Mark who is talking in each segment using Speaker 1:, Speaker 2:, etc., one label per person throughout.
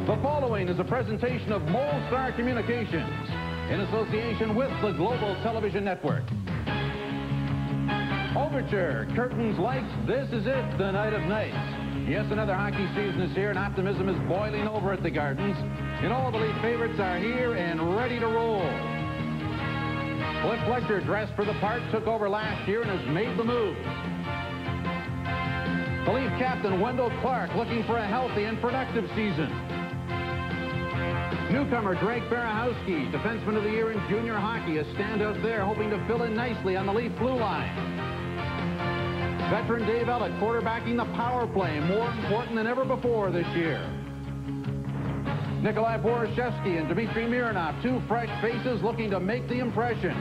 Speaker 1: The following is a presentation of Molson Communications in association with the Global Television Network. Overture, curtains, lights, this is it, the night of nights. Yes, another hockey season is here and optimism is boiling over at the Gardens. And all the league favorites are here and ready to roll. Cliff Fletcher, dressed for the part, took over last year and has made the move. The Leaf captain, Wendell Clark, looking for a healthy and productive season. Newcomer Drake Barahowski, defenseman of the year in junior hockey, a standout there, hoping to fill in nicely on the Leaf blue line. Veteran Dave Ellett quarterbacking the power play, more important than ever before this year. Nikolai Borashevsky and Dmitry Mironov, two fresh faces looking to make the impression.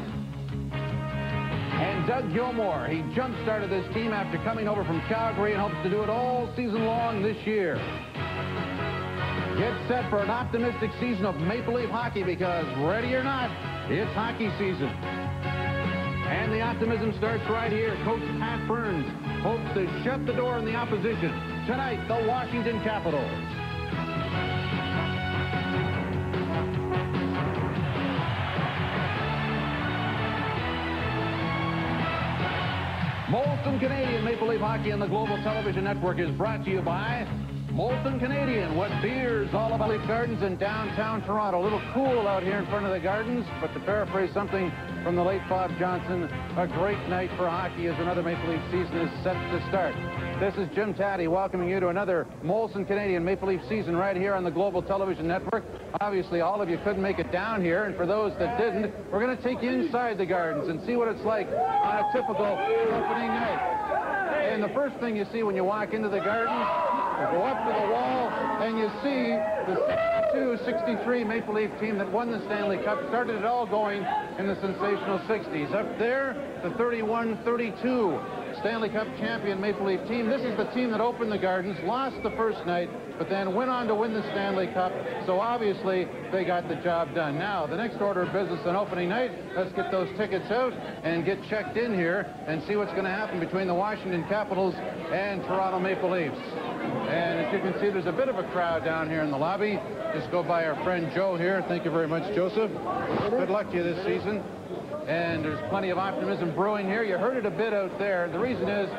Speaker 1: And Doug Gilmour, he jump-started this team after coming over from Calgary and hopes to do it all season long this year. Get set for an optimistic season of Maple Leaf hockey because, ready or not, it's hockey season. And the optimism starts right here. Coach Pat Burns hopes to shut the door on the opposition. Tonight, the Washington Capitals. Molson Canadian Maple Leaf Hockey on the Global Television Network is brought to you by Molson Canadian, what beer's all about Leaf Gardens in downtown Toronto. A little cool out here in front of the Gardens, but to paraphrase something from the late Bob Johnson, a great night for hockey as another Maple Leaf season is set to start. This is Jim Taddy welcoming you to another Molson Canadian Maple Leaf season right here on the Global Television Network. Obviously, all of you couldn't make it down here, and for those that didn't, we're going to take you inside the Gardens and see what it's like on a typical opening night. And the first thing you see when you walk into the Gardens, you go up to the wall and you see the 62-63 Maple Leaf team that won the Stanley Cup, started it all going in the sensational 60s. Up there, the 31-32 Stanley Cup champion Maple Leaf team. This is the team that opened the Gardens, lost the first night, but then went on to win the Stanley Cup. So obviously, they got the job done. Now, the next order of business on opening night, let's get those tickets out and get checked in here and see what's going to happen between the Washington Capitals and Toronto Maple Leafs. And as you can see, there's a bit of a crowd down here in the lobby. Just go by our friend Joe here. Thank you very much, Joseph. Good luck to you this season. And there's plenty of optimism brewing here. You heard it a bit out there. The reason is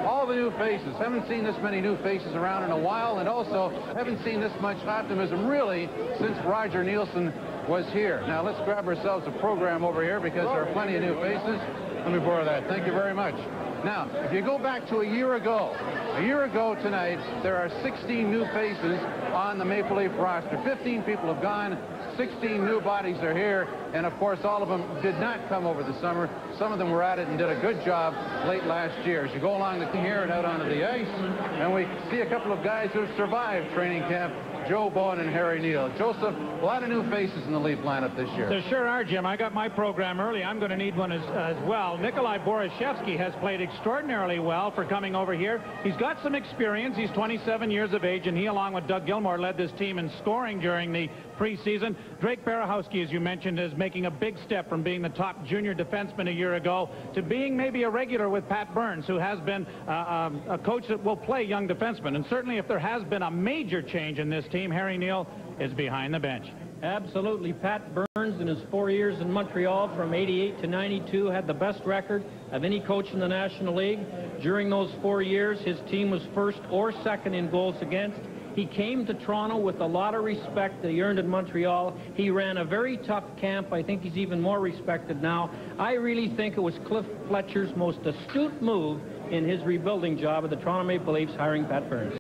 Speaker 1: all the new faces. Haven't seen this many new faces around in a while, and also haven't seen this much optimism really since Roger Nielsen was here. Now let's grab ourselves a program over here because there are plenty of new faces. Let me borrow that. Thank you very much. Now, if you go back to a year ago tonight, there are 16 new faces on the Maple Leaf roster. 15 people have gone, 16 new bodies are here, and of course all of them did not come over the summer. Some of them were at it and did a good job late last year. As you go along here and out onto the ice, and we see a couple of guys who have survived training camp, Joe Bowen and Harry Neal. Joseph, a lot of new faces in the Leaf lineup this year.
Speaker 2: There sure are, Jim. I got my program early. I'm going to need one as well. Nikolai Borashevsky has played extraordinarily well for coming over here. He's got some experience. He's 27 years of age, and he, along with Doug Gilmour, led this team in scoring during the preseason. Drake Barahowski, as you mentioned, is making a big step from being the top junior defenseman a year ago to being maybe a regular with Pat Burns, who has been a coach that will play young defensemen. And certainly if there has been a major change in this team, Harry Neal is behind the bench.
Speaker 3: Absolutely. Pat Burns, in his 4 years in Montreal from 88 to 92, had the best record of any coach in the National League. During those 4 years, his team was first or second in goals against. He came to Toronto with a lot of respect that he earned in Montreal. He ran a very tough camp. I think he's even more respected now. I really think it was Cliff Fletcher's most astute move in his rebuilding job of the Toronto Maple Leafs, hiring Pat Burns.